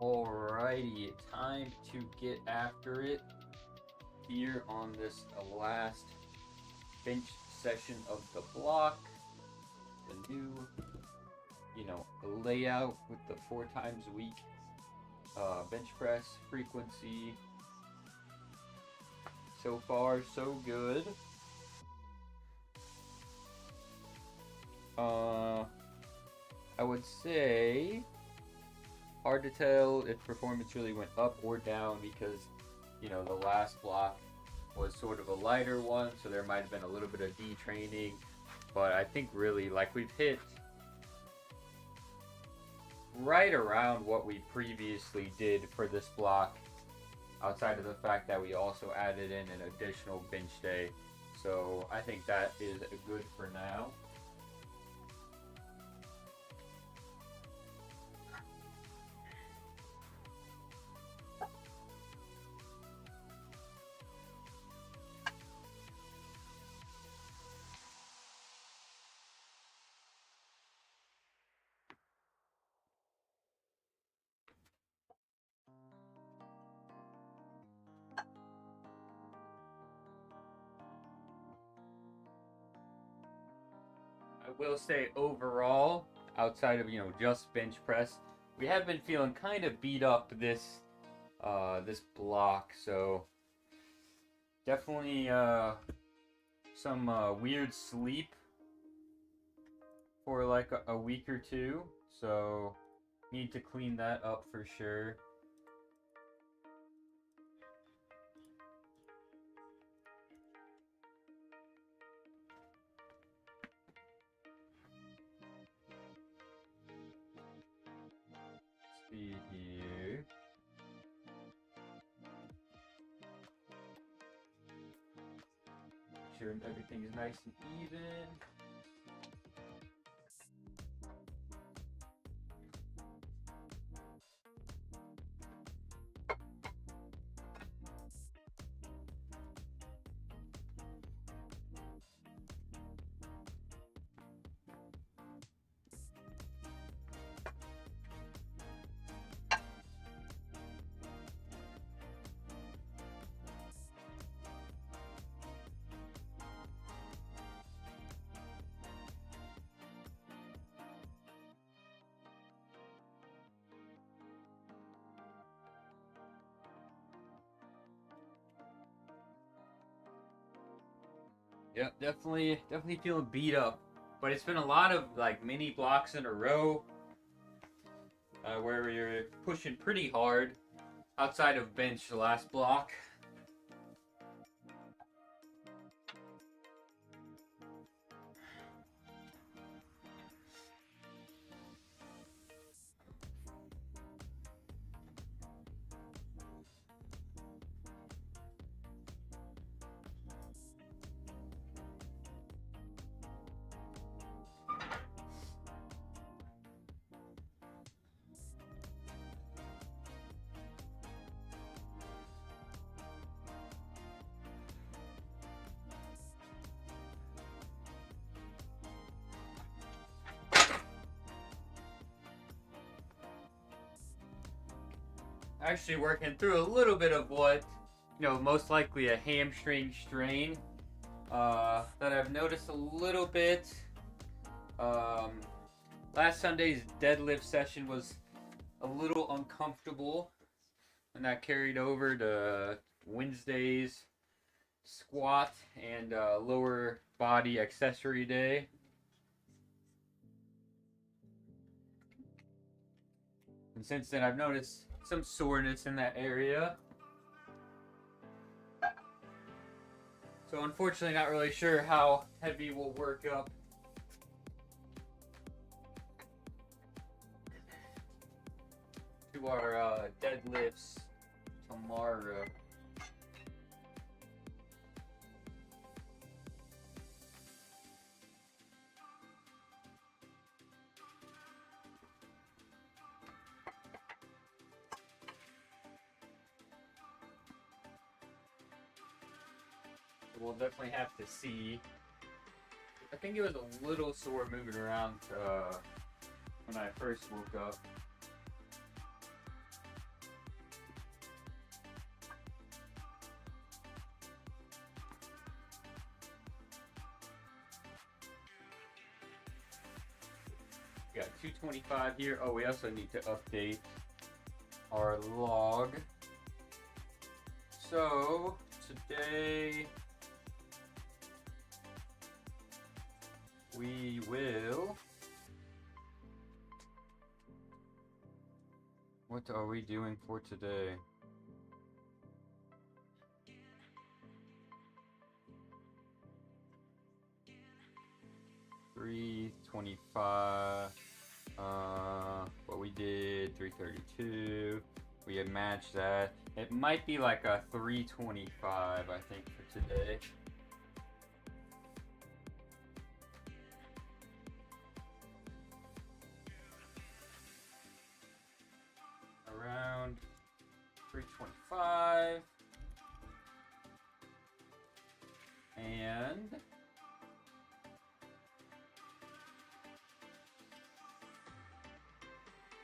Alrighty, time to get after it here on this last bench session of the block. The new, layout with the 4 times a week bench press frequency. So far, so good. I would say hard to tell if performance really went up or down because, the last block was sort of a lighter one, so there might have been a little bit of detraining. But I think really, we've hit right around what we previously did for this block, outside of the fact that we also added in an additional bench day. So I think that is good for now. I will say overall, outside of just bench press, we have been feeling kind of beat up this block. So definitely some weird sleep for like a week or two. So need to clean that up for sure. See here. Make sure everything is nice and even. Yep, definitely feeling beat up. But it's been a lot of mini blocks in a row where you're pushing pretty hard outside of bench the last block. Actually working through a little bit of what, most likely a hamstring strain that I've noticed a little bit. Last Sunday's deadlift session was a little uncomfortable, and that carried over to Wednesday's squat and lower body accessory day. And since then I've noticed some soreness in that area. So unfortunately not really sure how heavy we'll work up. To our deadlifts tomorrow. We'll definitely have to see. I think it was a little sore moving around when I first woke up. We got 225 here. Oh, we also need to update our log. So today we will. What are we doing for today? $325. What we did, 332. We had matched that. It might be like a 325, I think, for today. Around 325. And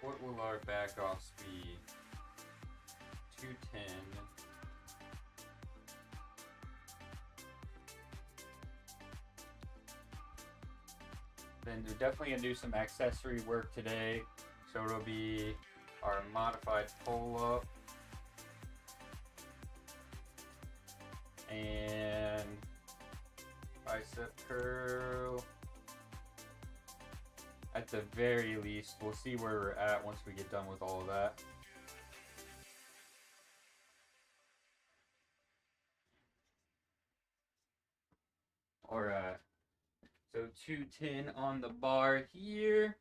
what will our back offs be? 210. Then we're definitely gonna do some accessory work today. So it'll be our modified pull-up and bicep curl. At the very least, we'll see where we're at once we get done with all of that. Alright, so 210 on the bar here.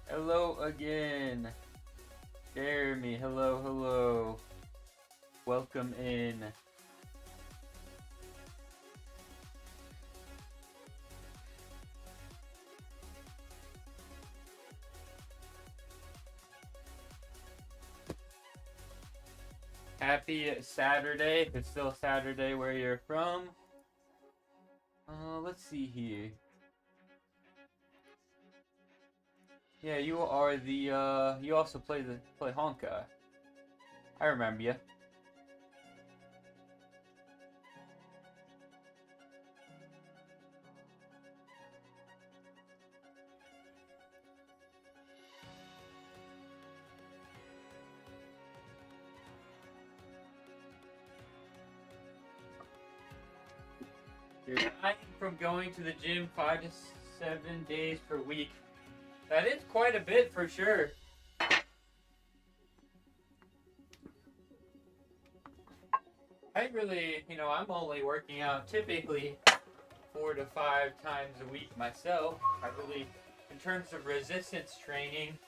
Hello again, Jeremy. Hello, hello. Welcome in. Happy Saturday, if it's still Saturday where you're from. Let's see here. Yeah, you are the, you also play Honka. I remember you. You're dying from going to the gym 5 to 7 days per week. That is quite a bit for sure. I really, I'm only working out typically 4 to 5 times a week myself. I really, in terms of resistance training,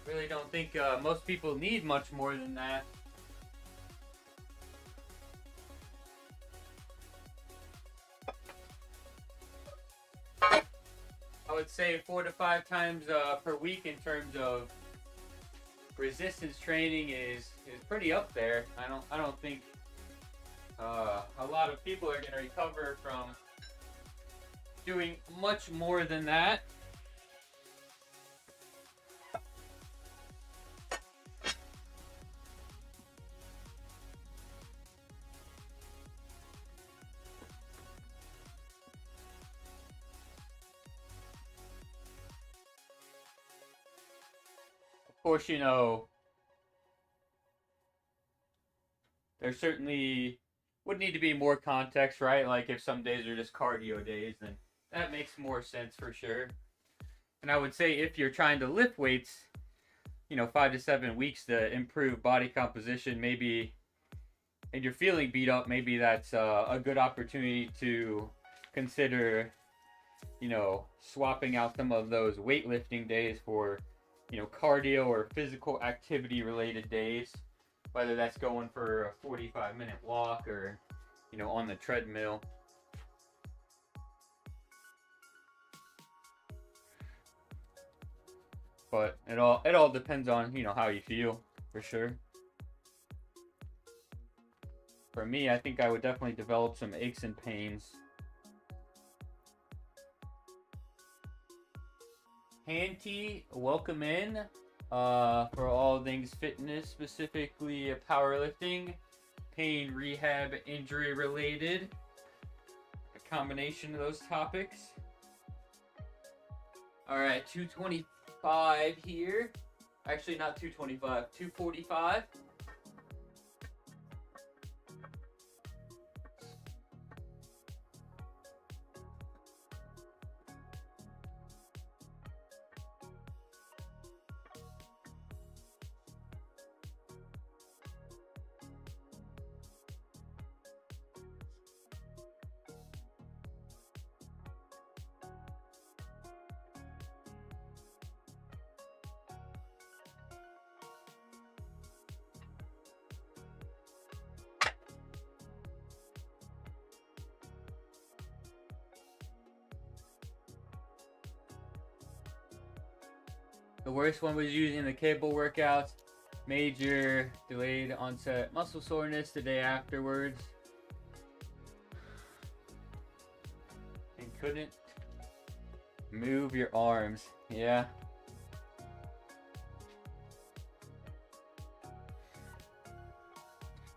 really don't think most people need much more than that. I would say 4 to 5 times per week in terms of resistance training is pretty up there. I don't think a lot of people are going to recover from doing much more than that. Of course, there certainly would need to be more context, right? Like if some days are just cardio days, then that makes more sense for sure. And I would say if you're trying to lift weights, 5 to 7 weeks to improve body composition, maybe, and you're feeling beat up, maybe that's a good opportunity to consider, swapping out some of those weightlifting days for, cardio or physical activity related days, whether that's going for a 45-minute walk or, on the treadmill. But it all depends on, how you feel, for sure. For me, I think I would definitely develop some aches and pains. Hanty, welcome in for all things fitness, specifically powerlifting, pain, rehab, injury related. A combination of those topics. Alright, 225 here. Actually, not 225, 245. The worst one was using the cable workouts. Major delayed onset muscle soreness the day afterwards. And couldn't move your arms. Yeah.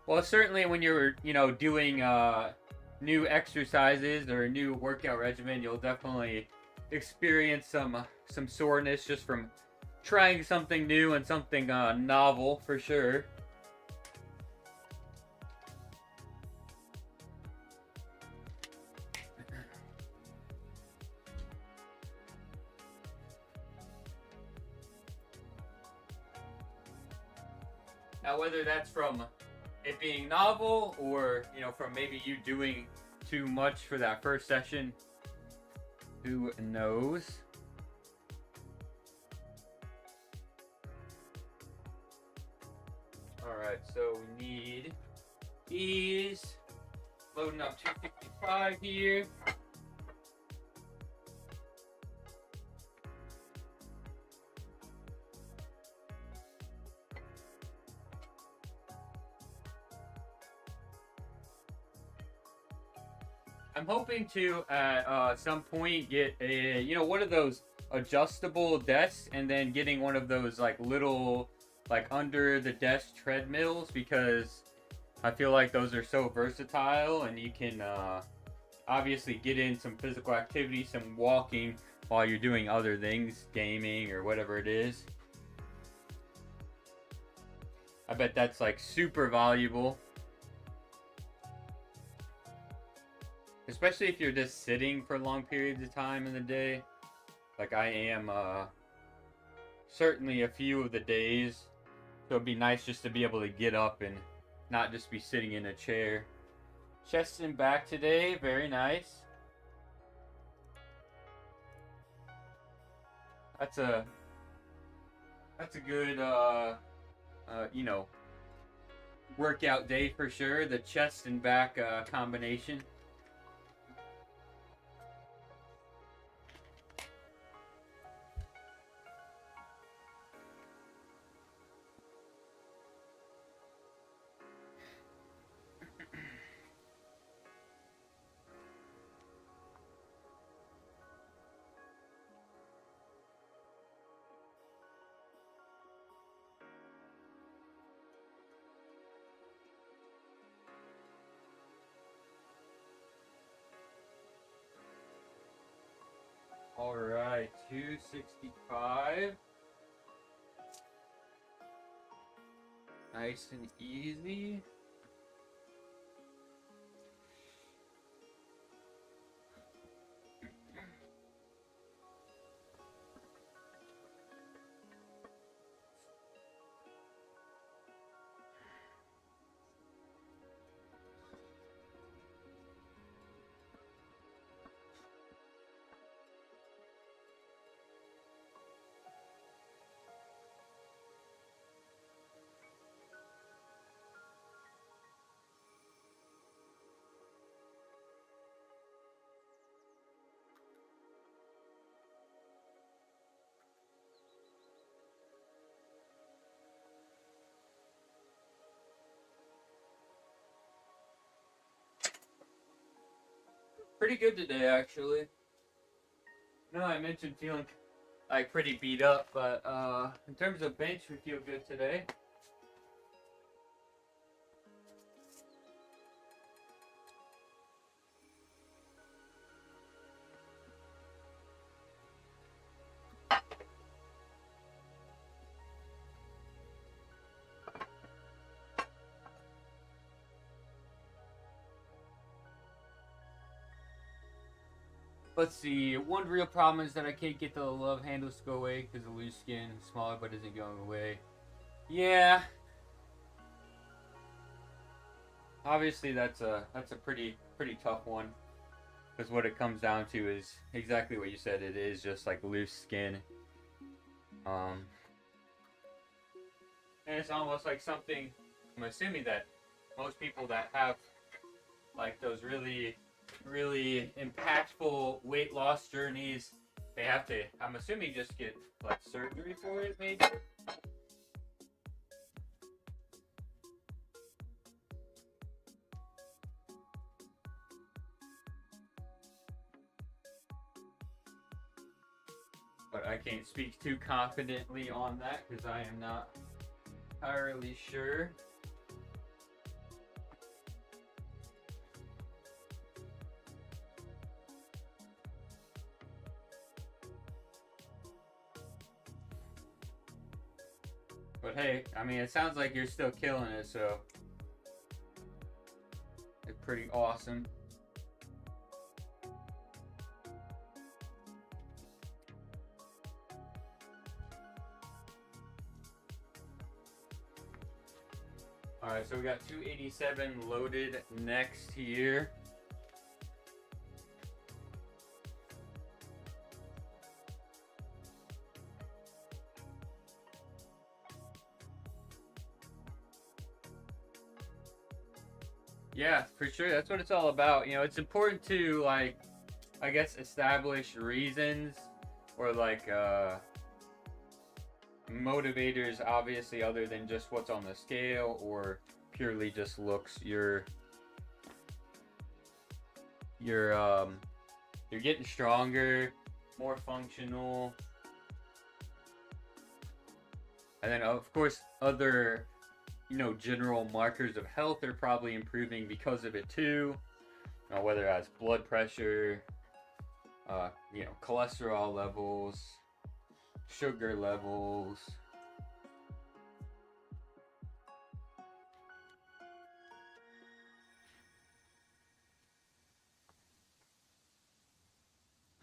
Well, certainly when you're, doing new exercises or a new workout regimen, you'll definitely experience some soreness just from trying something new and something novel, for sure. Now, whether that's from it being novel or, from maybe you doing too much for that first session, who knows? Alright, so we need these. Loading up 265 here. I'm hoping to at some point get a, one of those adjustable desks, and then getting one of those like little, like under the desk treadmills, because I feel like those are so versatile, and you can obviously get in some physical activity, some walking while you're doing other things, gaming or whatever it is. I bet that's like super valuable. Especially if you're just sitting for long periods of time in the day. Like I am certainly a few of the days. So it'd be nice just to be able to get up and not just be sitting in a chair. Chest and back today, very nice. That's a good workout day for sure. The chest and back combination. Alright, 265. Nice and easy. Pretty good today, actually. No, I mentioned feeling like pretty beat up, but in terms of bench, we feel good today. Let's see. One real problem is that I can't get the love handles to go away because the loose skin is smaller but isn't going away. Yeah. Obviously, that's a pretty tough one because what it comes down to is exactly what you said. It is just like loose skin. And it's almost like something. I'm assuming that most people that have like those really impactful weight loss journeys, they have to, I'm assuming, just get like surgery for it, maybe. But I can't speak too confidently on that because I am not entirely sure. But hey, I mean, it sounds like you're still killing it, so it's pretty awesome. Alright, so we got 287 loaded next here. Yeah, for sure. That's what it's all about. You know, it's important to, like, I guess, establish reasons or, like, motivators, obviously, other than just what's on the scale or purely just looks. You're getting stronger, more functional, and then, of course, other, you know, general markers of health are probably improving because of it too. You know, whether that's blood pressure, you know, cholesterol levels, sugar levels.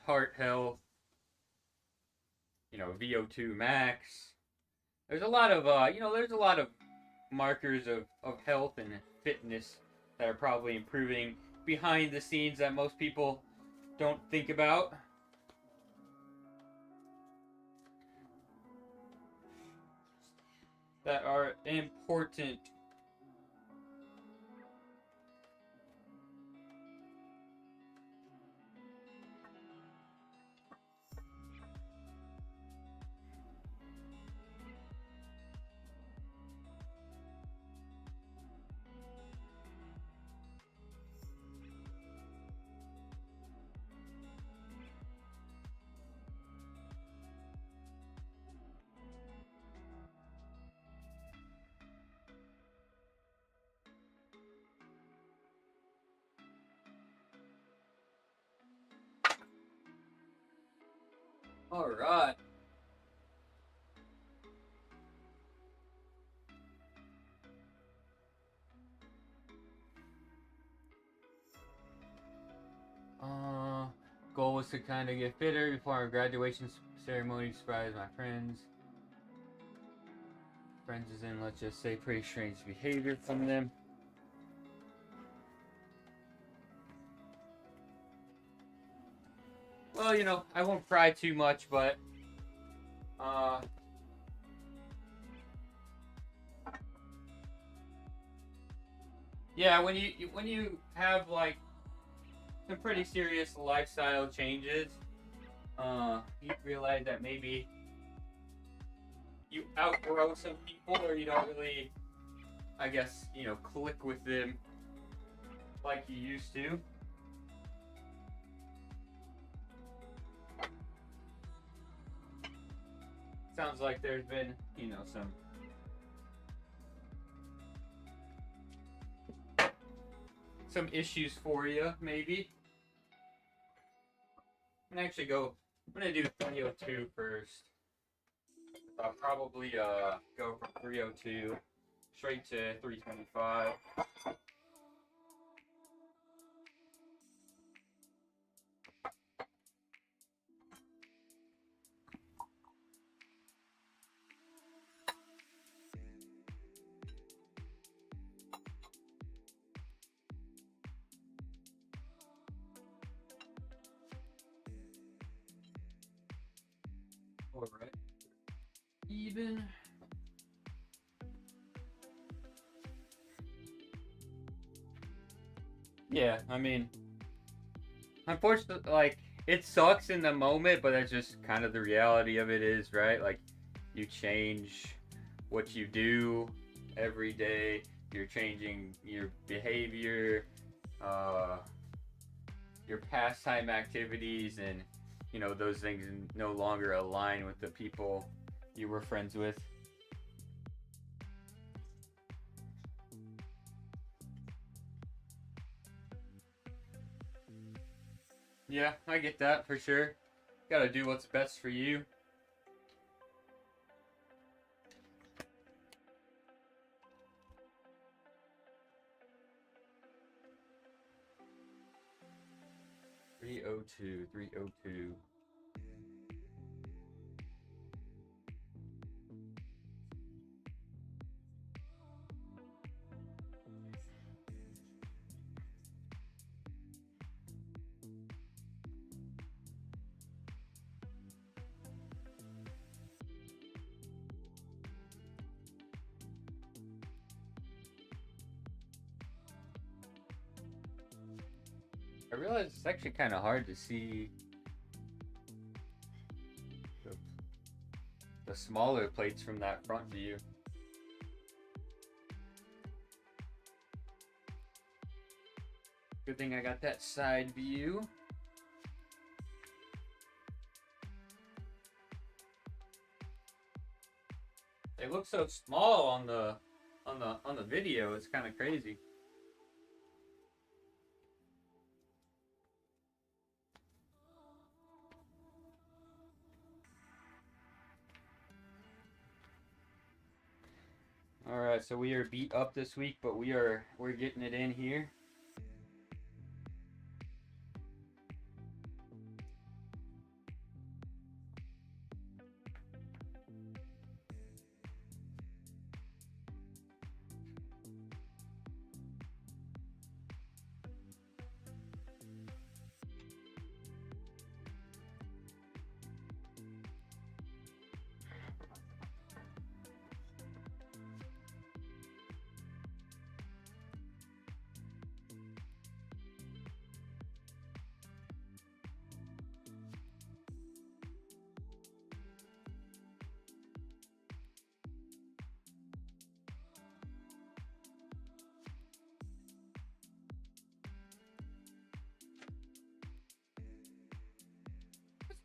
Heart health, you know, VO2 max. There's a lot of, you know, there's a lot of markers of health and fitness that are probably improving behind the scenes that most people don't think about. That are important. All right. Goal was to kind of get fitter before our graduation ceremony. Surprise my friends. Friends is in, let's just say, pretty strange behavior from them. Well, you know, I won't cry too much, but yeah, when you have like some pretty serious lifestyle changes, you realize that maybe you outgrow some people or you don't really, I guess, you know, click with them like you used to. Sounds like there's been, some issues for you, maybe. I'm gonna do 302 first. I'll probably go from 302 straight to 325. All right. Even. Yeah, I mean, unfortunately, like, it sucks in the moment, but that's just kind of the reality of it is, right? Like, you change what you do every day. You're changing your behavior, uh, your pastime activities, and, those things no longer align with the people you were friends with. Yeah, I get that for sure. Gotta do what's best for you. .302, 302. I realize it's actually kind of hard to see the smaller plates from that front view. Good thing I got that side view. They look so small on the video. It's kind of crazy. All right, so we are beat up this week, but we're getting it in here.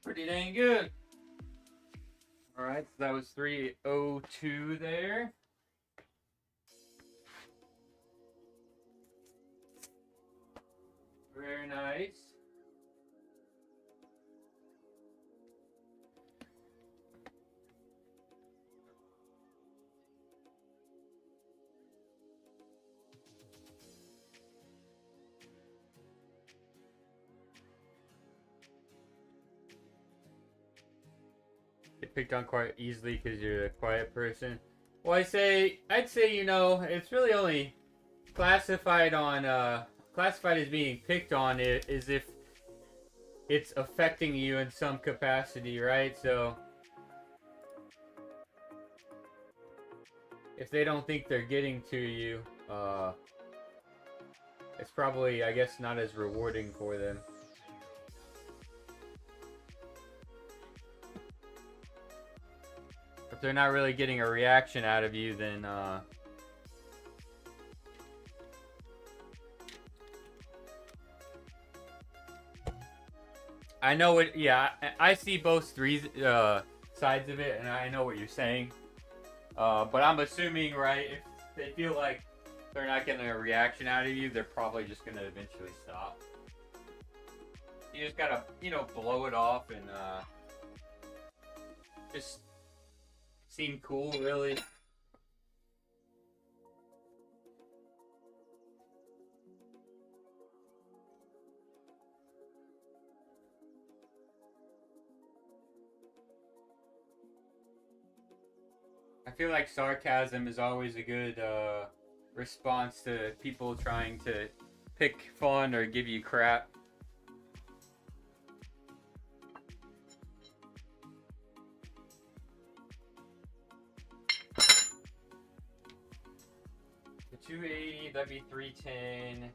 Pretty dang good. All right, so that was 302 there. Very nice. Get picked on quite easily because you're a quiet person. Well, I'd say, it's really only classified as being picked on is if it's affecting you in some capacity, right? So if they don't think they're getting to you, it's probably, I guess, not as rewarding for them. If they're not really getting a reaction out of you, then I know it. Yeah, I see both sides of it, and I know what you're saying. But I'm assuming, right, if they feel like they're not getting a reaction out of you, they're probably just gonna eventually stop. You just gotta, blow it off and just seem cool, really. I feel like sarcasm is always a good response to people trying to pick fun or give you crap. The 280, that'd be 310,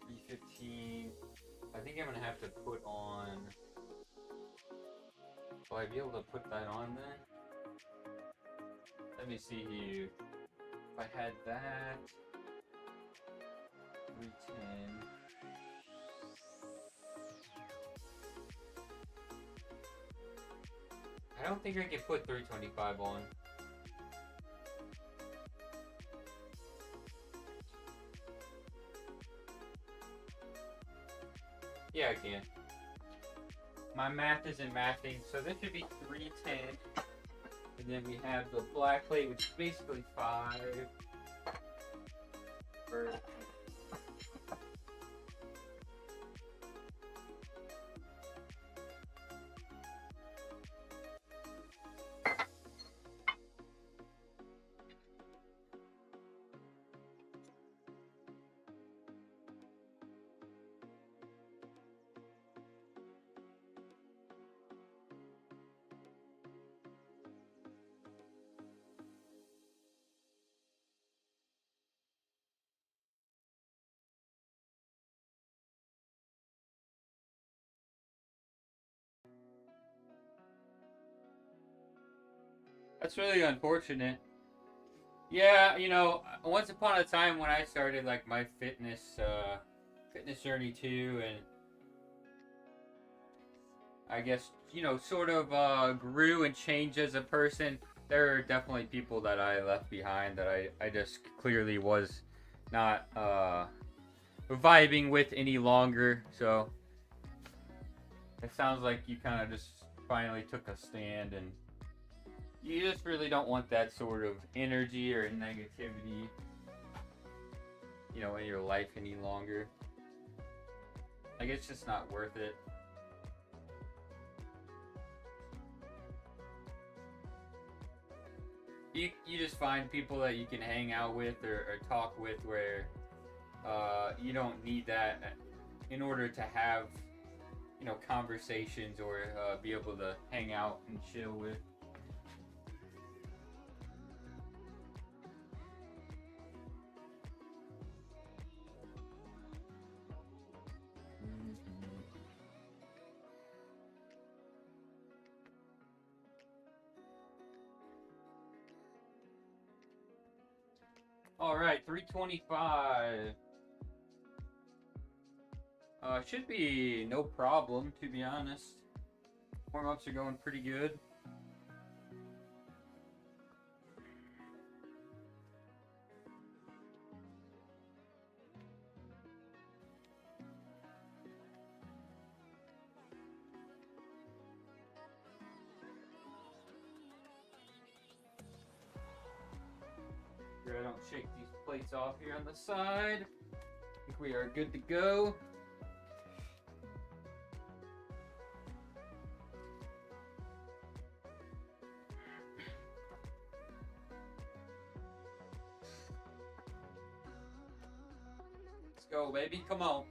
315. I think I'm gonna have to put on. Will I be able to put that on then? Let me see here. If I had that, 310. I don't think I can put 325 on. Yeah, I can. My math isn't mathing, so this should be 310. And then we have the black plate, which is basically 5. That's really unfortunate. Yeah, once upon a time when I started like my fitness journey too, and I guess sort of grew and changed as a person. There are definitely people that I left behind that I just clearly was not vibing with any longer. So it sounds like you kind of just finally took a stand, and you just really don't want that sort of energy or negativity, in your life any longer. Like, it's just not worth it. You just find people that you can hang out with or talk with where you don't need that in order to have, conversations or be able to hang out and chill with. All right, 325. Should be no problem, to be honest. Warm-ups are going pretty good. I don't shake these plates off here on the side. I think we are good to go. Let's go, baby. Come on.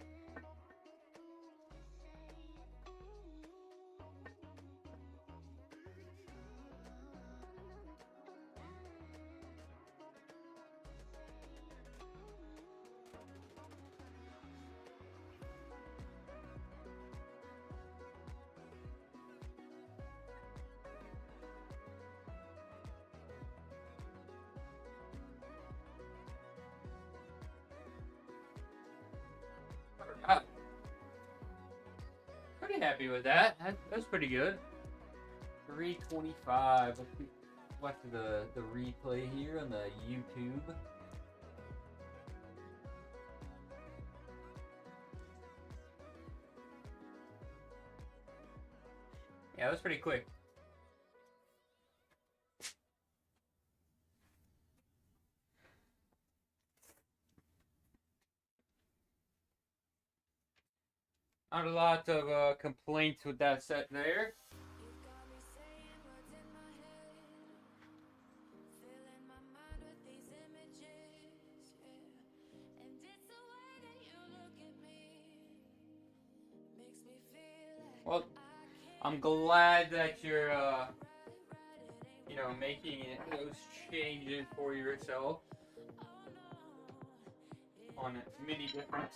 Pretty happy with that. That's pretty good. 325. Let's watch the replay here on the YouTube. Yeah, that was pretty quick. Not a lot of complaints with that set there. Well, I'm glad that you're, you know, making those changes for yourself on many different,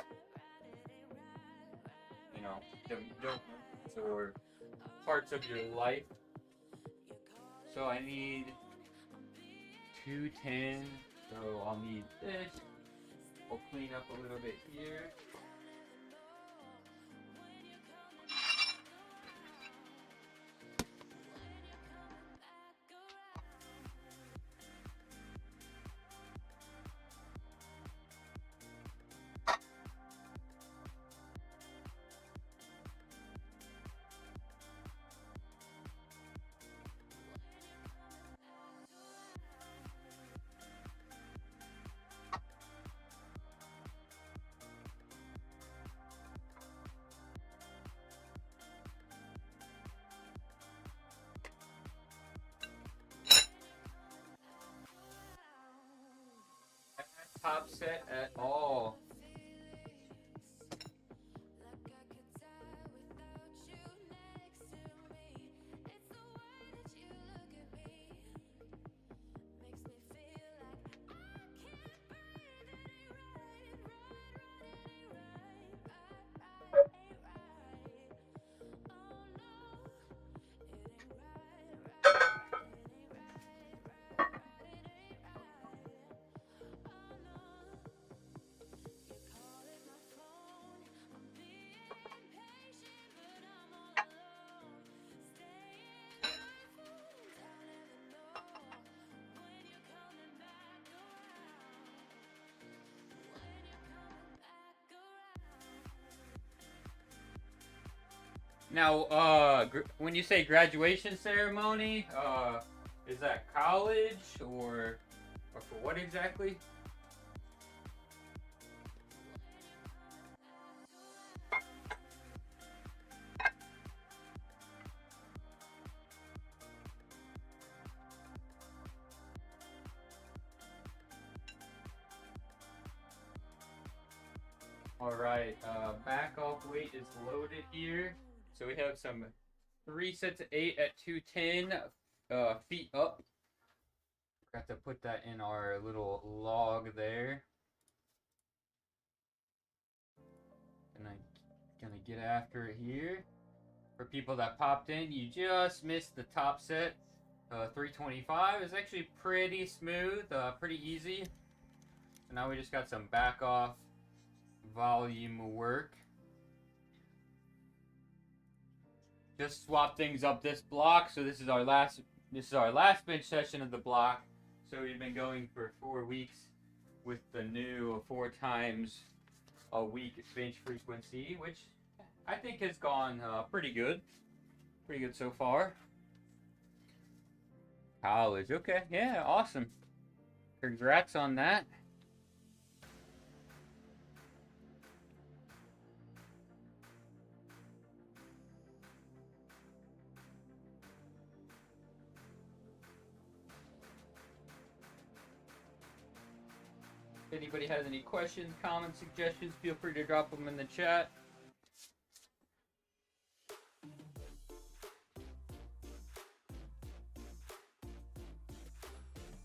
you know, domains or parts of your life. So I need 210. So I'll need this. We'll clean up a little bit here. Top set at all. Now, when you say graduation ceremony, is that college or for what exactly? All right, back off weight is loaded here. So we have some 3 sets of 8 at 210, feet up. Got to put that in our little log there. And I'm gonna get after it here. For people that popped in, you just missed the top set. 325 is actually pretty smooth, pretty easy. So now we just got some back off volume work. Just swap things up this block. So this is our last bench session of the block. So we've been going for 4 weeks with the new 4 times a week bench frequency, which I think has gone pretty good so far. College, okay, yeah, awesome. Congrats on that. If anybody has any questions, comments, suggestions, feel free to drop them in the chat.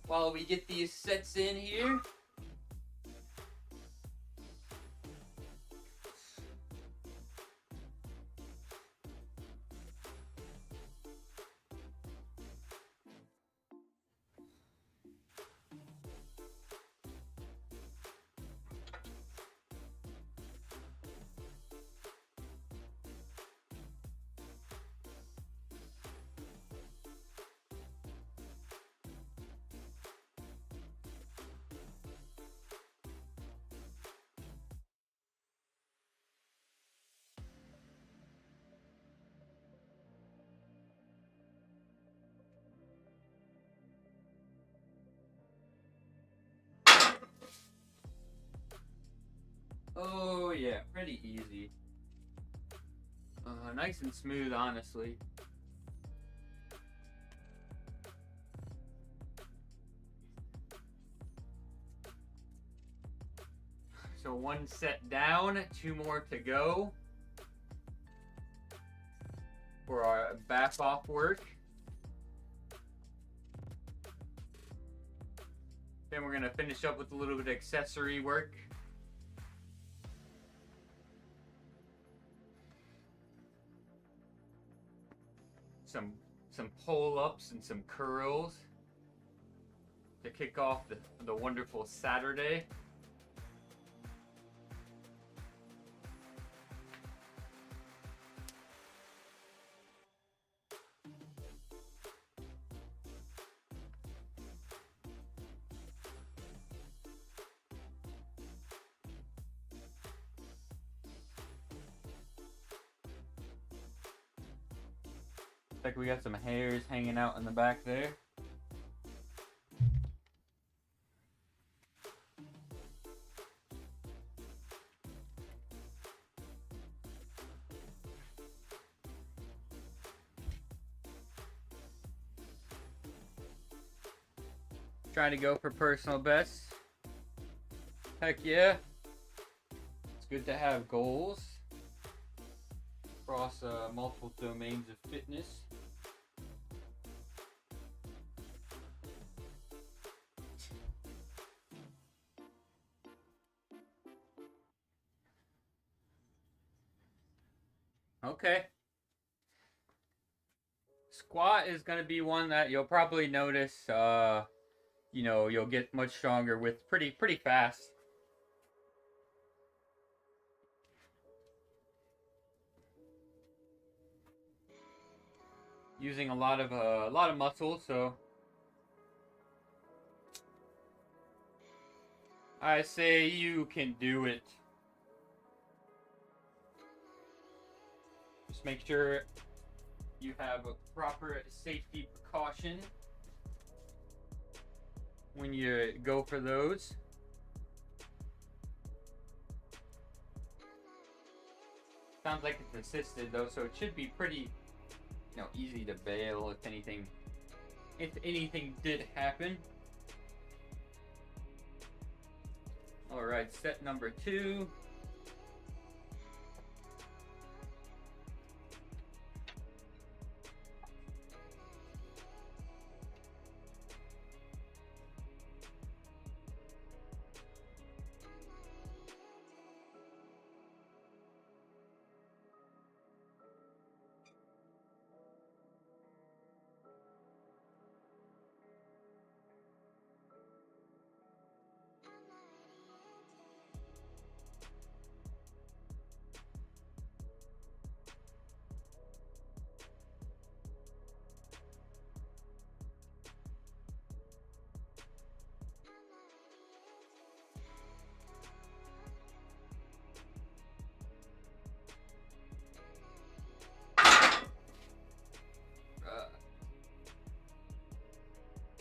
While we get these sets in here. Oh yeah, pretty easy. Nice and smooth, honestly. So 1 set down, 2 more to go for our back off work. Then we're gonna finish up with a little bit of accessory work. Some pull-ups and some curls to kick off the wonderful Saturday. Like we got some hairs hanging out in the back there. Trying to go for personal best. Heck yeah. It's good to have goals across multiple domains of fitness. Okay. Squat is going to be one that you'll probably notice, you know, you'll get much stronger with pretty fast. Using a lot of muscle, so I say you can do it. Just make sure you have a proper safety precaution when you go for those. Sounds like it's assisted though, so it should be pretty, you know, easy to bail if anything did happen. All right, set number 2.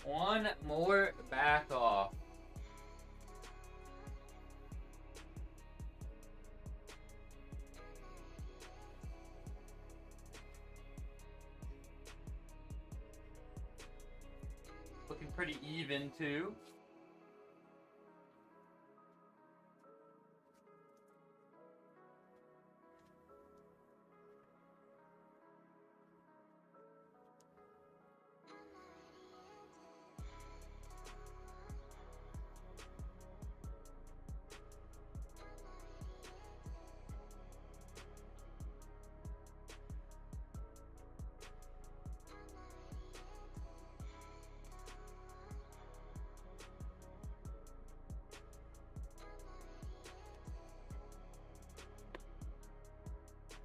One more back off. Looking pretty even too.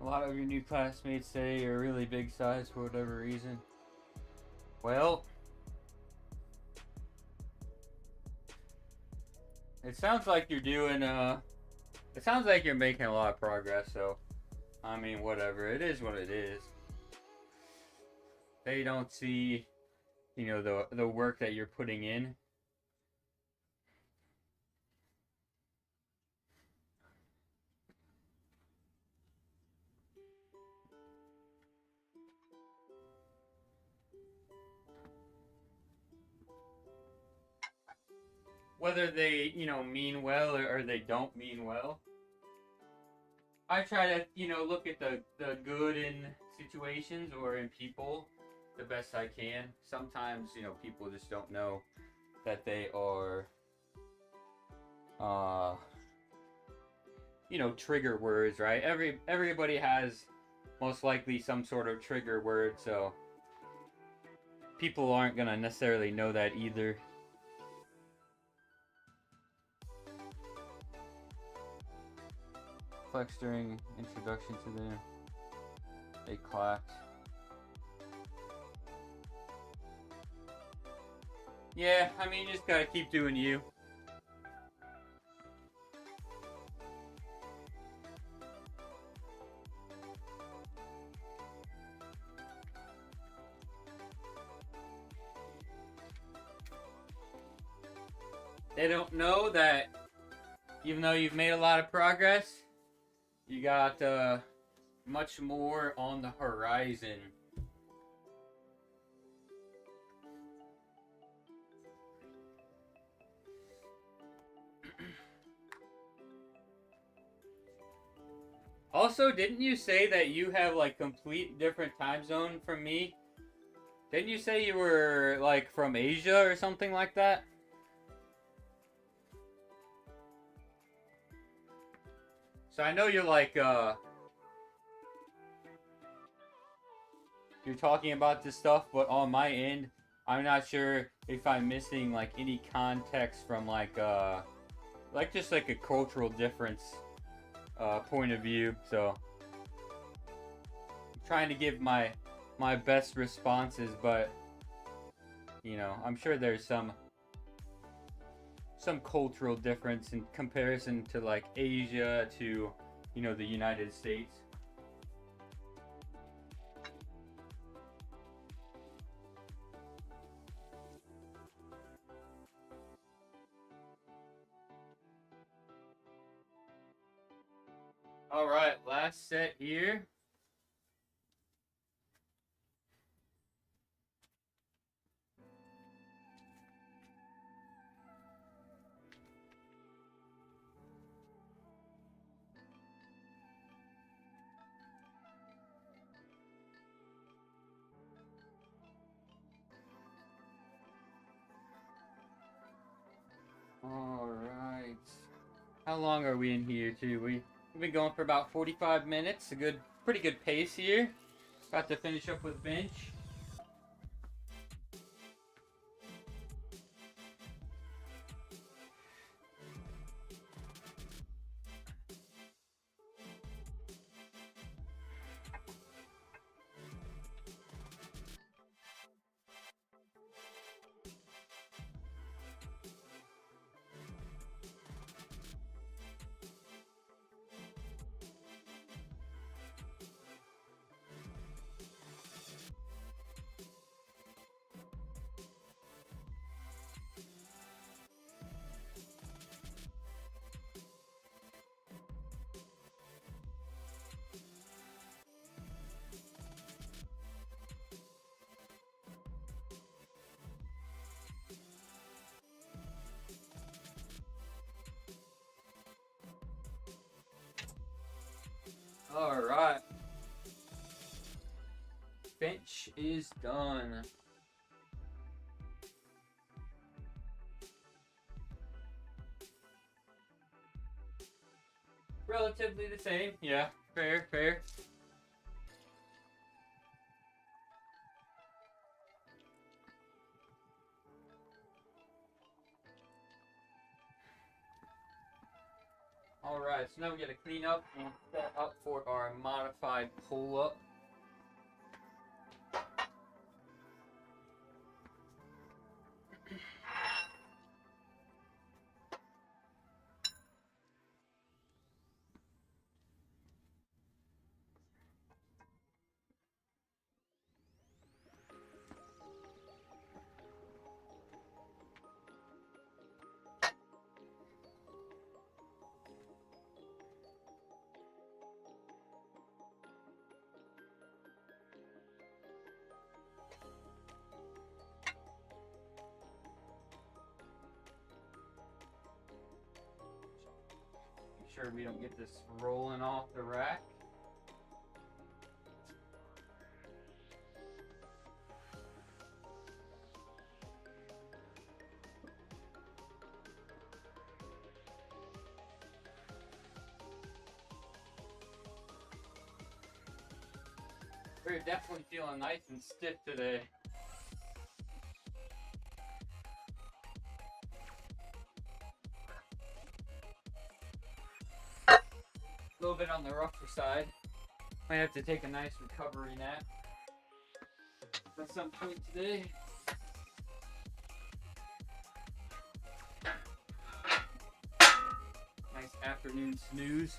A lot of your new classmates say you're a really big size for whatever reason. Well, it sounds like you're doing, it sounds like you're making a lot of progress, so, I mean, whatever. It is what it is. They don't see, you know, the work that you're putting in. whether they, mean well or they don't mean well. I try to, look at the good in situations or in people the best I can. Sometimes, people just don't know that they are, uh, trigger words, right? Everybody has most likely some sort of trigger word, so people aren't gonna necessarily know that either. Flex during introduction to the a clapped. Yeah, I mean, you just gotta keep doing you. They don't know that even though you've made a lot of progress, you got much more on the horizon. Also, didn't you say that you have like complete different time zone from me? Didn't you say you were like from Asia or something like that? So I know you're like you're talking about this stuff, but on my end, I'm not sure if I'm missing like any context from like just like a cultural difference point of view. So I'm trying to give my best responses, but I'm sure there's some cultural difference in comparison to like Asia to the United States. All right, last set here. All right. How long are we in here too? We've been going for about 45 minutes. Pretty good pace here. About to finish up with bench. All right. Bench is done. Relatively the same. Yeah, fair. All right, so now we got to clean up and set up for our modified pull-up. sure we don't get this rolling off the rack. We're definitely feeling nice and stiff today. A little bit on the rougher side. Might have to take a nice recovery nap at some point today. Nice afternoon snooze.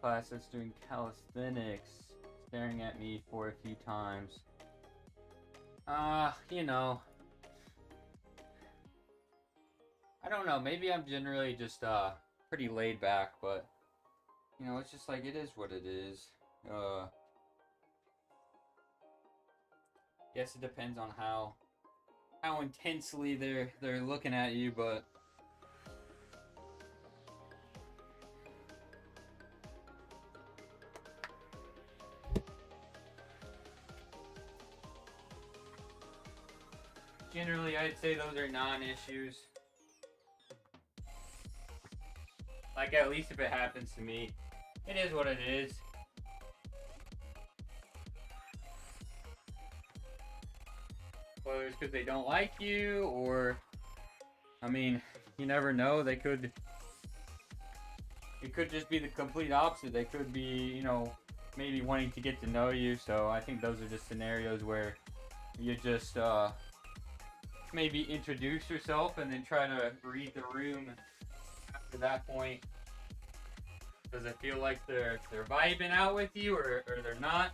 Class that's doing calisthenics staring at me for a few times. You know, I don't know, maybe I'm generally just pretty laid back, but you know, it's just like it is what it is. Guess it depends on how intensely they're looking at you, but generally, I'd say those are non-issues. Like, at least if it happens to me, it is what it is. Whether it's because they don't like you, or, I mean, you never know. It could just be the complete opposite. They could be, you know, maybe wanting to get to know you. So I think those are just scenarios where you just, maybe introduce yourself and then try to read the room after that point. Does it feel like they're vibing out with you, or they're not?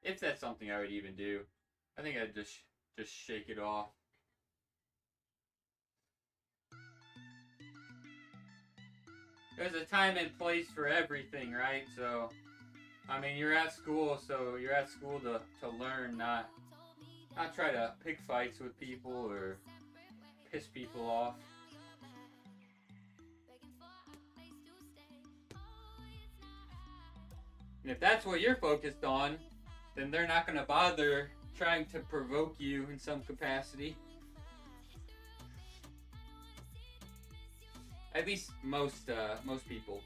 If that's something I would even do, I think I'd just shake it off. There's a time and place for everything, right? So, I mean, you're at school, so you're at school to learn, not try to pick fights with people or piss people off. And if that's what you're focused on, then they're not going to bother trying to provoke you in some capacity. At least most people.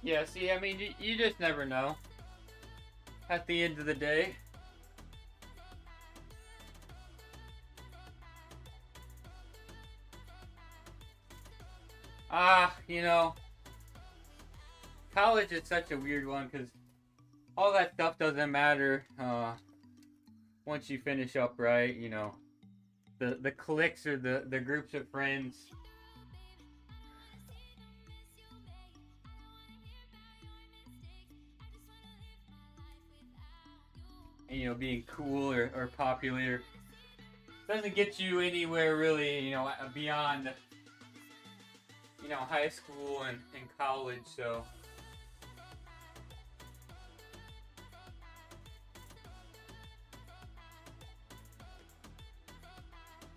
Yeah, see, I mean, you just never know. At the end of the day. You know, college is such a weird one because all that stuff doesn't matter once you finish up, right? You know, the cliques or the groups of friends. You know, being cool or popular doesn't get you anywhere really, you know, beyond, you know, high school and college. So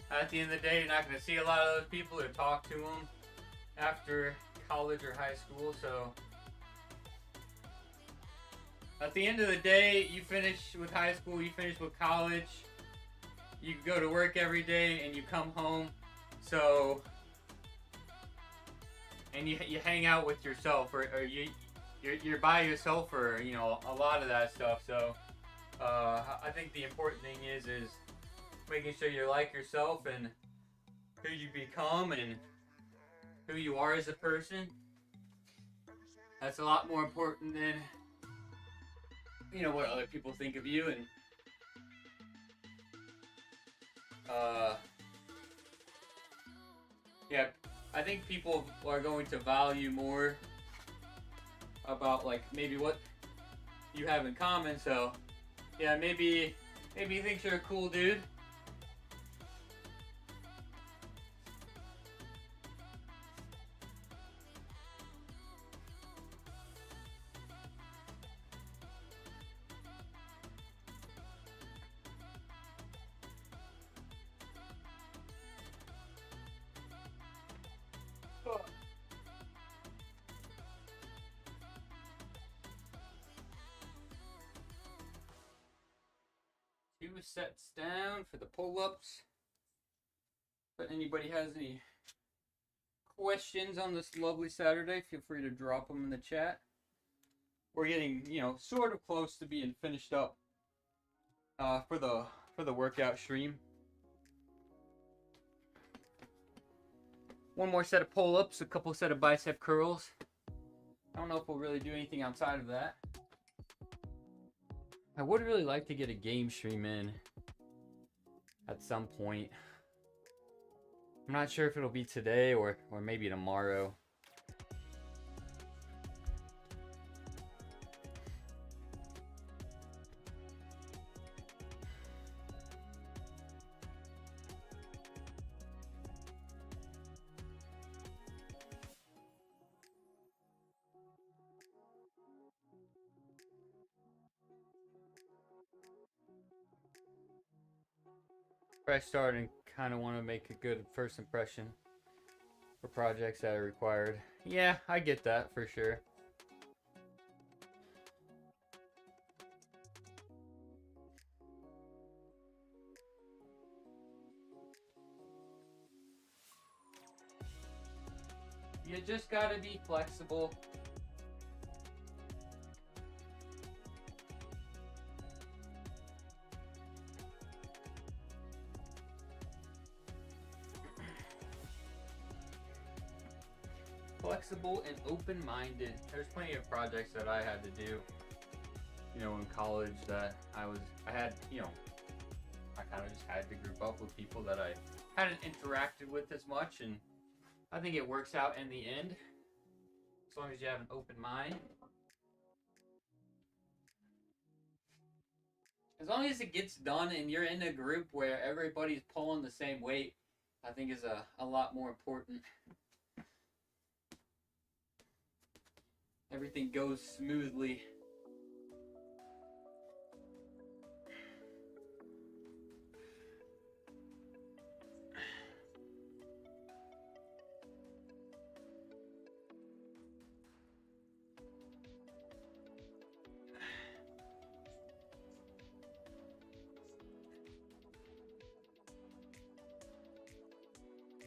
at the end of the day, you're not going to see a lot of those people or talk to them after college or high school. So at the end of the day, you finish with high school, you finish with college, you go to work every day, and you come home. So, and you hang out with yourself, or you're by yourself for, you know, a lot of that stuff. So, I think the important thing is making sure you like yourself and who you become and who you are as a person. That's a lot more important than, you know, what other people think of you. And yeah, I think people are going to value more about, like, maybe what you have in common. So yeah, maybe he thinks you're a cool dude. Two sets down for the pull-ups. If anybody has any questions on this lovely Saturday, feel free to drop them in the chat. We're getting, you know, sort of close to being finished up for the workout stream. One more set of pull-ups, a couple set of bicep curls. I don't know if we'll really do anything outside of that. I would really like to get a game stream in at some point. I'm not sure if it'll be today or maybe tomorrow. Fresh start and kind of want to make a good first impression for projects that are required. Yeah, I get that for sure. You just gotta be flexible. Flexible and open-minded. There's plenty of projects that I had to do, you know, in college that I had, you know, I kind of just had to group up with people that I hadn't interacted with as much, and I think it works out in the end, as long as you have an open mind. As long as it gets done and you're in a group where everybody's pulling the same weight, I think is a lot more important. Everything goes smoothly.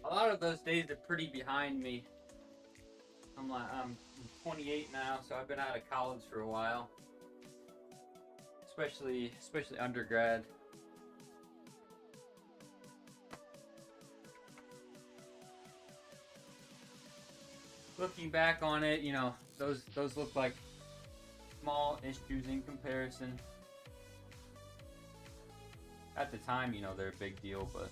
A lot of those days are pretty behind me. I'm 28 now, so I've been out of college for a while. Especially undergrad. Looking back on it, you know, those look like small issues in comparison. At the time, you know, they're a big deal, but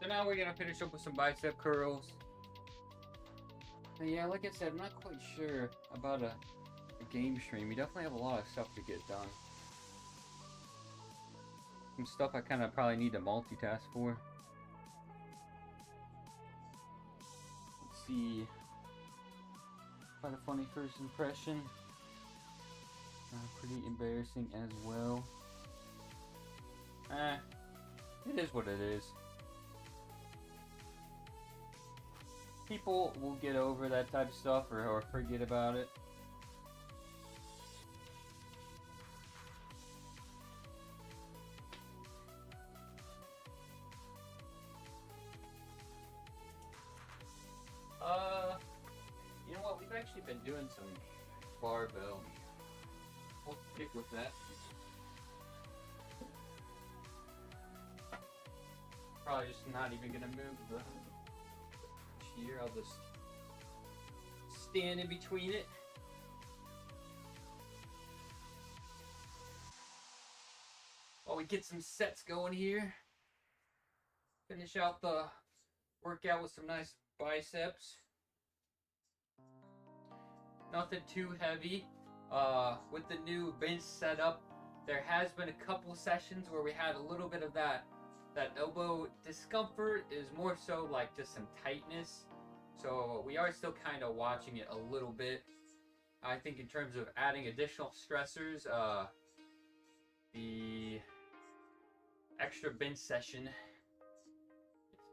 So now we're gonna finish up with some bicep curls. But yeah, like I said, I'm not quite sure about a game stream. We definitely have a lot of stuff to get done. Some stuff I kind of probably need to multitask for. Let's see. Quite a funny first impression. Pretty embarrassing as well. It is what it is. People will get over that type of stuff or forget about it. You know what? We've actually been doing some barbell. We'll stick with that. Probably just not even gonna move the chair. I'll just stand in between it. While we get some sets going here. Finish out the workout with some nice biceps. Nothing too heavy. With the new bench setup, there has been a couple sessions where we had a little bit of that elbow discomfort. Is more so like just some tightness. So we are still kind of watching it a little bit. I think in terms of adding additional stressors, the extra bench session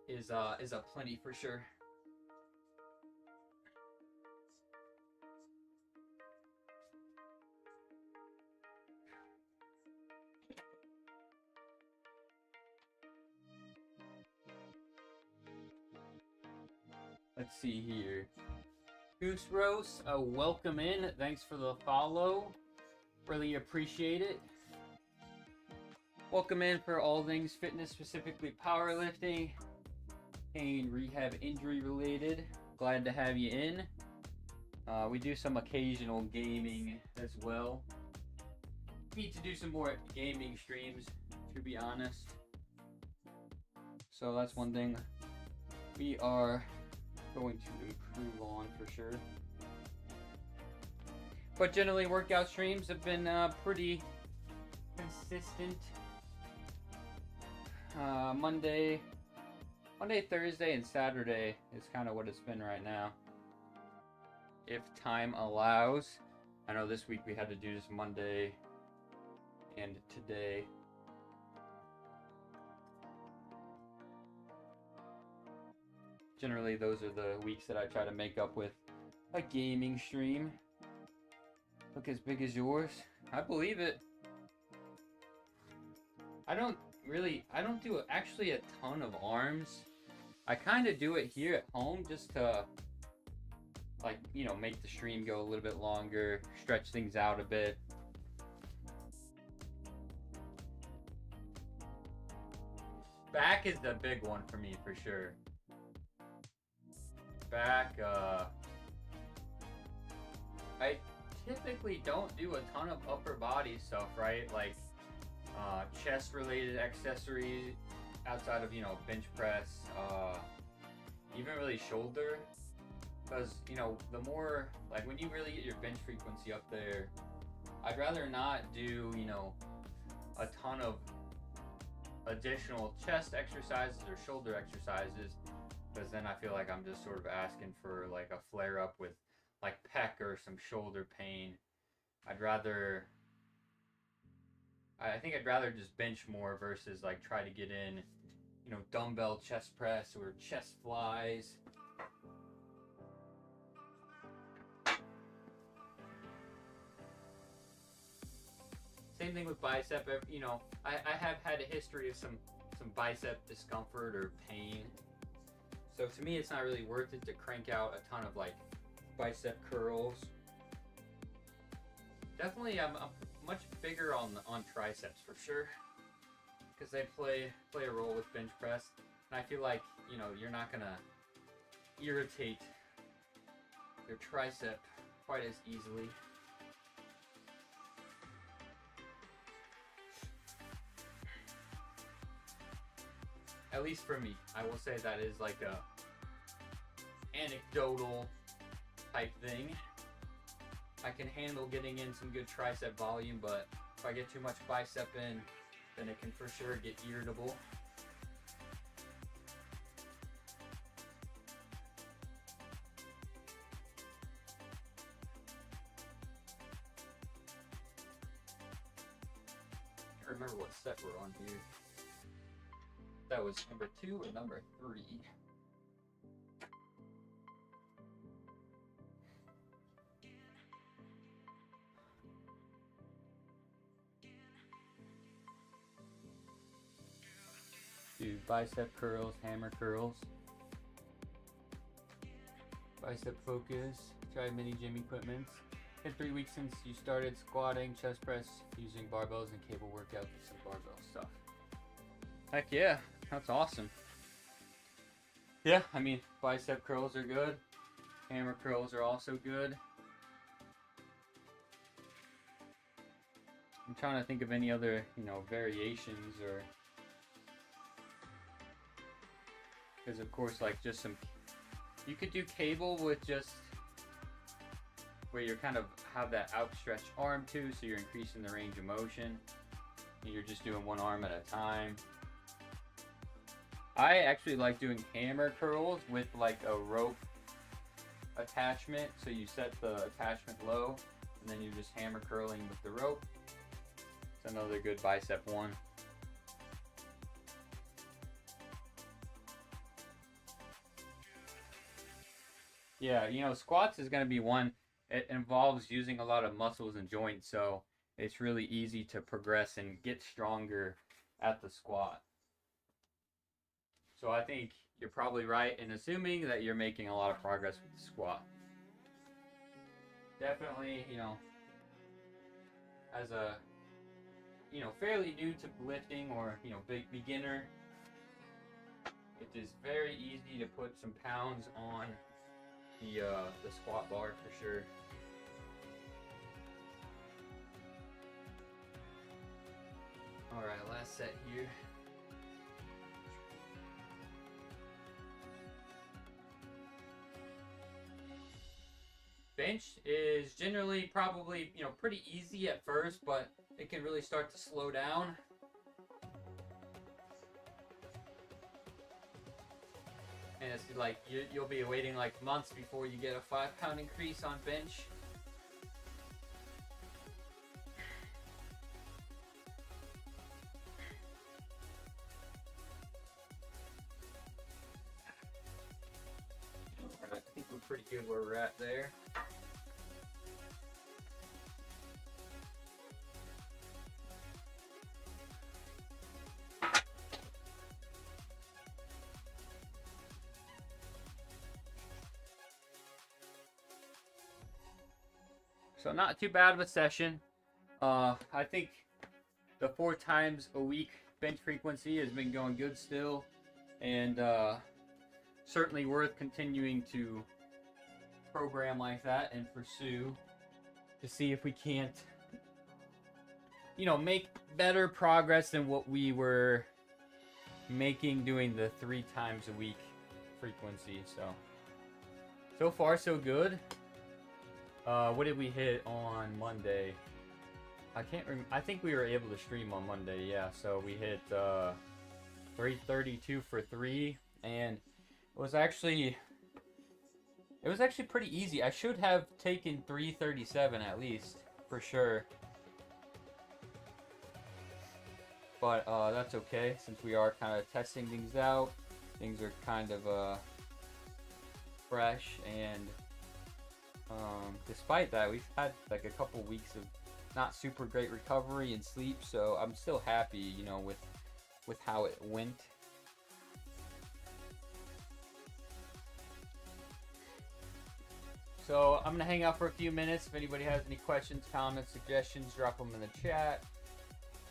is a plenty for sure. Let's see here. Goose Roast, welcome in. Thanks for the follow. Really appreciate it. Welcome in for all things fitness, specifically powerlifting, pain, rehab, injury related. Glad to have you in. We do some occasional gaming as well. Need to do some more gaming streams, to be honest. So that's one thing we are going to improve on for sure. But generally, workout streams have been pretty consistent. Monday, Thursday, and Saturday is kind of what it's been right now. If time allows. I know this week we had to do this Monday and today. Generally, those are the weeks that I try to make up with a gaming stream. Look as big as yours. I believe it. I don't do actually a ton of arms. I kind of do it here at home just to, like, you know, make the stream go a little bit longer, stretch things out a bit. Back is the big one for me for sure. Back, I typically don't do a ton of upper body stuff, right? Like chest related accessories outside of, you know, bench press, even really shoulder, because, you know, the more, like, when you really get your bench frequency up there, I'd rather not do, you know, a ton of additional chest exercises or shoulder exercises, because then I feel like I'm just sort of asking for like a flare up with like pec or some shoulder pain. I think I'd rather just bench more versus like try to get in, you know, dumbbell chest press or chest flies. Same thing with bicep. You know, I have had a history of some bicep discomfort or pain. So to me, it's not really worth it to crank out a ton of like bicep curls. Definitely, I'm much bigger on triceps for sure, because they play a role with bench press, and I feel like, you know, you're not gonna irritate your tricep quite as easily. at least for me, I will say that is like a anecdotal type thing. I can handle getting in some good tricep volume, but if I get too much bicep in, then it can for sure get irritable. I don't remember what set we're on here. That was number 2 or number 3. Do bicep curls, hammer curls. Bicep focus. Try mini gym equipments. In 3 weeks since you started squatting, chest press, using barbells and cable workouts with some barbell stuff. Heck yeah, that's awesome. Yeah, I mean, bicep curls are good. Hammer curls are also good. I'm trying to think of any other, variations or... Because of course, like just some... You could do cable with just... where you're kind of have that outstretched arm too, so you're increasing the range of motion. And you're just doing one arm at a time. I actually like doing hammer curls with like a rope attachment. So you set the attachment low, and then you're just hammer curling with the rope. It's another good bicep one. Yeah, squats is going to be one. It involves using a lot of muscles and joints, so it's really easy to progress and get stronger at the squat. So I think you're probably right in assuming that you're making a lot of progress with the squat. Definitely, as a, fairly new to lifting or, big beginner, it is very easy to put some pounds on the squat bar for sure. Alright, last set here. Bench is generally probably, pretty easy at first, but it can really start to slow down. And it's like you'll be waiting like months before you get a 5-pound increase on bench. I think we're pretty good where we're at there. So not too bad of a session. I think the 4 times a week bench frequency has been going good still, and certainly worth continuing to program like that and pursue to see if we can't, make better progress than what we were making doing the 3 times a week frequency. So far so good. What did we hit on Monday? I can't remember. I think we were able to stream on Monday, yeah. So we hit 332 for 3, and it was actually pretty easy. I should have taken 337 at least, for sure. But that's okay, since we are kind of testing things out. Things are kind of fresh, and despite that, we've had like a couple weeks of not super great recovery and sleep, so I'm still happy, with how it went. So I'm gonna hang out for a few minutes. If anybody has any questions, comments, suggestions, drop them in the chat.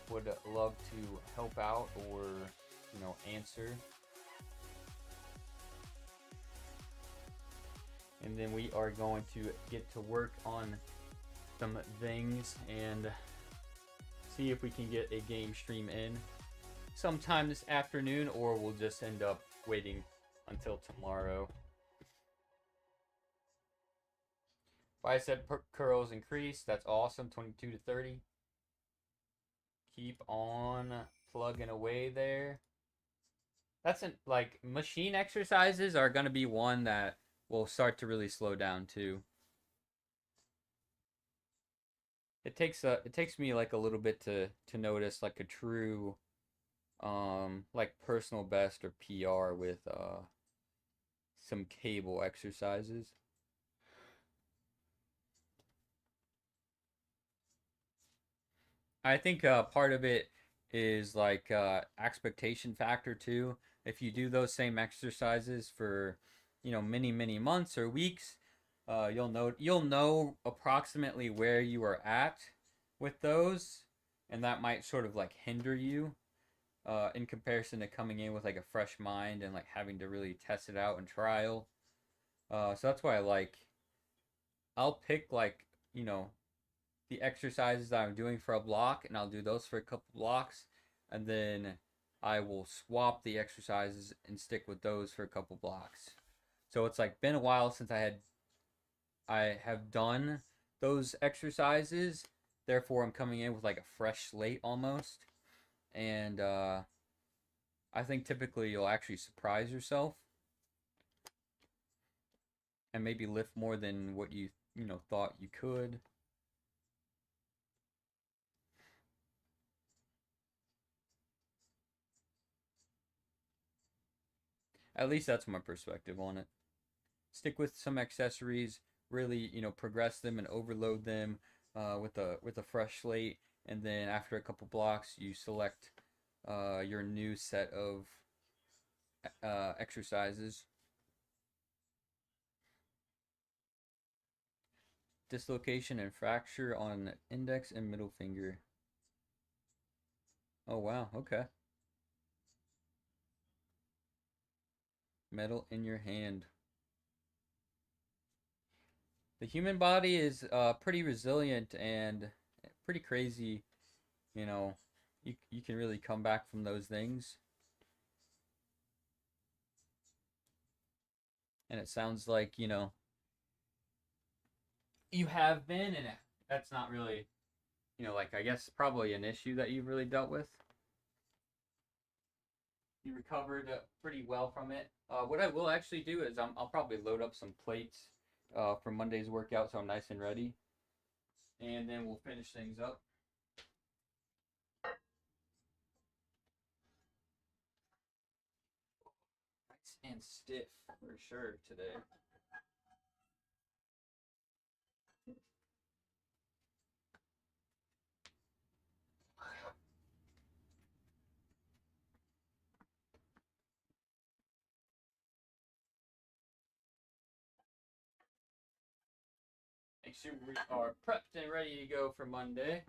Would love to help out or, answer. And then we are going to get to work on some things and see if we can get a game stream in. sometime this afternoon, or we'll just end up waiting until tomorrow. Bicep curls increase. That's awesome. 22 to 30. Keep on plugging away there. That's like machine exercises are going to be one that will start to really slow down too. It takes me like a little bit to notice like a true like personal best or PR with some cable exercises. I think part of it is like expectation factor too. If you do those same exercises for, many months or weeks, you'll know approximately where you are at with those, and that might sort of like hinder you in comparison to coming in with like a fresh mind and like having to really test it out and trial. So that's why I'll pick like the exercises that I'm doing for a block, and I'll do those for a couple blocks, and then I will swap the exercises and stick with those for a couple blocks. So it's like been a while since I have done those exercises. Therefore, I'm coming in with like a fresh slate almost, and I think typically you'll actually surprise yourself and maybe lift more than what you thought you could. At least that's my perspective on it. Stick with some accessories, really progress them and overload them with a fresh slate, and then after a couple blocks you select your new set of exercises. Dislocation and fracture on index and middle finger. Oh wow, okay. Metal in your hand. The human body is pretty resilient and pretty crazy. You know, you can really come back from those things. And it sounds like you have been, and that's not really like I guess probably an issue that you've really dealt with. You recovered pretty well from it. What I will actually do is I'll probably load up some plates for Monday's workout, so I'm nice and ready, and then we'll finish things up. Nice and stiff for sure today. Make sure we are prepped and ready to go for Monday.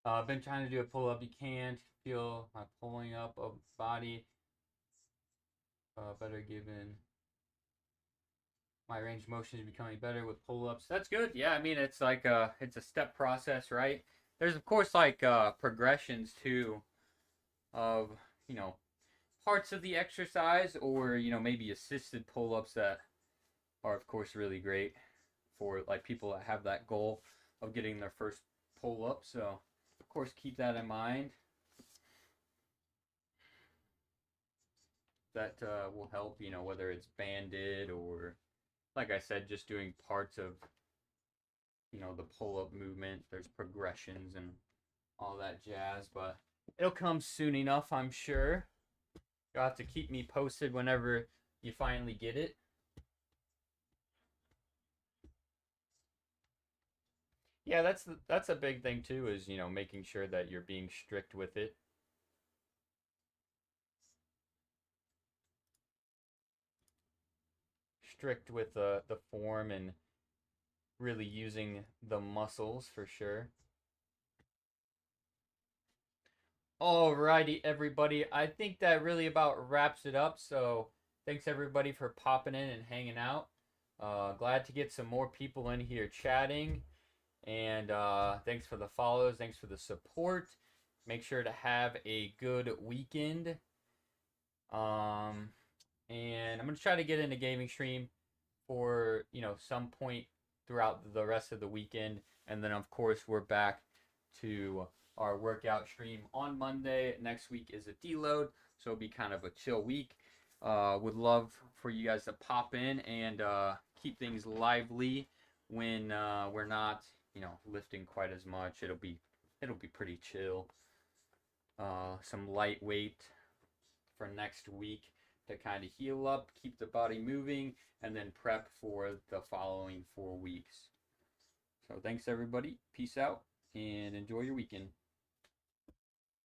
I've been trying to do a pull up. You can't feel my pulling up of body better given my range of motion is becoming better with pull ups. That's good. Yeah, I mean it's like it's a step process, right? There's of course like progressions too of parts of the exercise, or maybe assisted pull ups that are of course really great for like people that have that goal of getting their first pull up. So of course keep that in mind. That will help, whether it's banded or, like I said, just doing parts of, the pull up movement. There's progressions and all that jazz, but it'll come soon enough, I'm sure. You'll have to keep me posted whenever you finally get it. Yeah, that's a big thing too, is, making sure that you're being strict with it. Strict with the form and really using the muscles for sure. Alrighty, everybody. I think that really about wraps it up. So thanks everybody for popping in and hanging out. Glad to get some more people in here chatting. And thanks for the follows. Thanks for the support. Make sure to have a good weekend. Um, and I'm gonna try to get into gaming stream for some point throughout the rest of the weekend, and then of course we're back to our workout stream on Monday. Next week is a deload, so it'll be kind of a chill week. Would love for you guys to pop in and keep things lively when we're not lifting quite as much. It'll be pretty chill. Some lightweight for next week to kind of heal up, keep the body moving, and then prep for the following 4 weeks. So thanks everybody. Peace out and enjoy your weekend.